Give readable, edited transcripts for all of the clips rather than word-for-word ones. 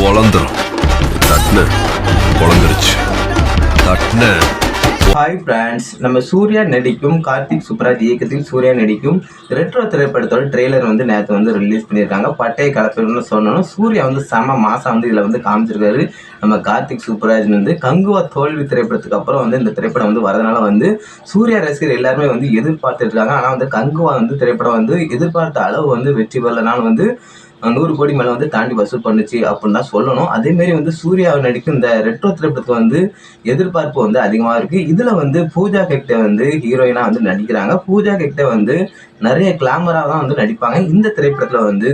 பொழந்துரும். தட்டுன பொழந்துருச்சு. தட்டுன. Hi friends, நம்ம சூர்யா நடிக்கும் கார்த்திக் சுப்ராஜ் இயக்கத்தில் சூர்யா நடிக்கும் ரெட்ரோ திரைப்படத்தோட ட்ரெய்லர் வந்து நேற்று வந்து ரிலீஸ் பண்ணியிருக்காங்க. பட்டைய கலப்பிடணும்னு சொல்லணும். சூர்யா வந்து செம மாசம் வந்து இதில் வந்து காமிச்சிருக்காரு. நம்ம கார்த்திக் சுப்ராஜ் வந்து கங்குவா தோல்வி திரைப்படத்துக்கு அப்புறம் வந்து இந்த திரைப்படம் வந்து வரதுனால வந்து சூர்யா ரசிகர் எல்லாருமே வந்து எதிர்பார்த்துட்டு இருக்காங்க. ஆனால் வந்து கங்குவா வந்து திரைப்படம் வந்து எதிர்பார்த்த அளவு வந்து வெற்றி பெறலனால வந்து 100 கோடி மேலே வந்து தாண்டி வசூல் பண்ணுச்சு அப்படின்னு தான் சொல்லணும். அதேமாரி வந்து சூர்யா நடிக்கும் இந்த ரெட்ரோ திரைப்படத்துக்கு வந்து எதிர்பார்ப்பு வந்து அதிகமாக இருக்குது. இதில் வந்து பூஜா ஹெக்டே வந்து ஹீரோயினாக வந்து நடிக்கிறாங்க. பூஜா ஹெக்டே வந்து நிறைய கிளாமராக தான் வந்து நடிப்பாங்க. இந்த திரைப்படத்தில் வந்து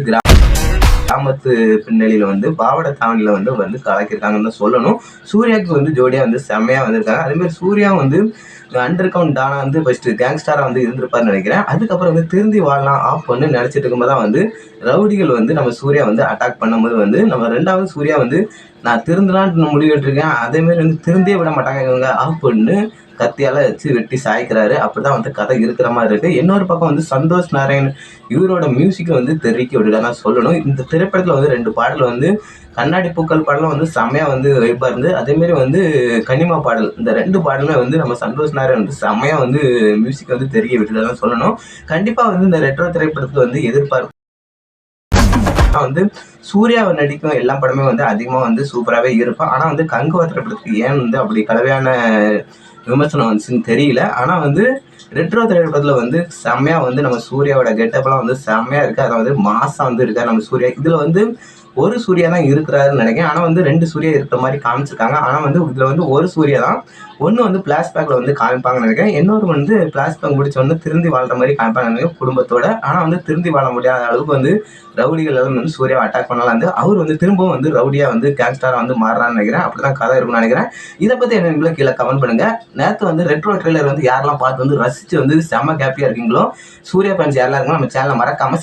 கிராமத்து பின்னணியில வந்து பாவட தாவணியில வந்து கலக்கிருக்காங்கன்னு தான் சொல்லணும். சூர்யாவுக்கு வந்து ஜோடியா வந்து செம்மையா வந்திருக்காங்க. அதே மாதிரி சூர்யா வந்து அண்டர் கவுண்ட் டானா வந்து ஃபர்ஸ்ட் கேங்ஸ்டாரா வந்து இருந்திருப்பாருன்னு நினைக்கிறேன். அதுக்கப்புறம் வந்து திருந்தி வாழலாம் ஆஃப் பண்ணு நினைச்சிட்டு இருக்கும்போது தான் வந்து ரவுடிகள் வந்து நம்ம சூர்யா வந்து அட்டாக் பண்ணும்போது வந்து நம்ம ரெண்டாவது சூர்யா வந்து நான் திருந்தலான்னு முடிவெட்டிருக்கேன். அதே மாதிரி வந்து திருந்தியே விட மாட்டாங்க இவங்க ஆஃப் பண்ணு கத்தியால வச்சு வெட்டி சாய்க்கிறாரு. அப்படிதான் வந்து கதை இருக்கிற மாதிரி இருக்கு. இன்னொரு பக்கம் வந்து சந்தோஷ் நாராயண் இவரோட மியூசிக்கை வந்து தெருக்கி விட்டுருக்காங்க சொல்லணும். இந்த திரைப்படத்துல வந்து 2 பாடல் வந்து கண்ணாடி பூக்கள் பாடலும் வந்து செம்மையா வந்து வைப்பா இருந்து, அதே மாதிரி வந்து கனிமா பாடல், இந்த 2 பாடலுமே வந்து நம்ம சந்தோஷ் நாராயண் வந்து செம்மையா வந்து மியூசிக் வந்து தெரிய விட்டுருக்காங்க சொல்லணும். கண்டிப்பா வந்து இந்த ரெட்ரோ திரைப்படத்துக்கு வந்து எதிர்பார்ப்பு வந்து சூர்யாவை நடிக்கும் எல்லா படமே வந்து அதிகமாக வந்து சூப்பராகவே இருக்கும். ஆனால் வந்து கங்குவா திரைப்படத்துக்கு ஏன் வந்து அப்படி கலவையான விமர்சனம் வந்துச்சுன்னு தெரியல. ஆனால் வந்து ரெட்ரோ திரைப்படத்தில் வந்து செம்மையாக வந்து நம்ம சூர்யாவோட கெட்டப்லாம் வந்து செம்மையாக இருக்குது. அதை வந்து மாசம் வந்து இருக்காரு நம்ம சூர்யா. இதில் வந்து ஒரு சூர்யா தான் இருக்கிறாருன்னு நினைக்கிறேன். ஆனால் வந்து 2 சூர்யா இருக்கிற மாதிரி காமிச்சிருக்காங்க. ஆனால் வந்து இதில் வந்து ஒரு சூர்யா தான். ஒன்று வந்து பிளாஷ்பேக்கில் வந்து காமிப்பாங்கன்னு நினைக்கிறேன். இன்னொரு வந்து பிளாஷ்பேக் முடிச்ச வந்து திருந்தி வாழ்ற மாதிரி காமிப்பாங்க நினைக்கிறேன் குடும்பத்தோட. ஆனால் வந்து திருந்தி வாழ முடியாத அளவுக்கு வந்து ரவுடிகள் எல்லாம் வந்து சூர்யாவை அட்டாக் பண்ணலாம் வந்து அவர் வந்து திரும்பவும் வந்து ரவுடியாக வந்து கேங்ஸ்டாராக வந்து மாறுறான்னு நினைக்கிறேன். அப்படி தான் கதை இருக்கும்னு நினைக்கிறேன். இதை பற்றி என்ன கீழே கமெண்ட் பண்ணுங்க. நேற்று வந்து ரெட்ரோ ட்ரெய்லர் வந்து யாரெல்லாம் பார்த்து வந்து ரசித்து வந்து செம்ம ஹாப்பியாக இருக்கீங்களோ, சூர்யா ஃபேன்ஸ் யாரெல்லாம் இருக்கோ நம்ம சேனலை மறக்காம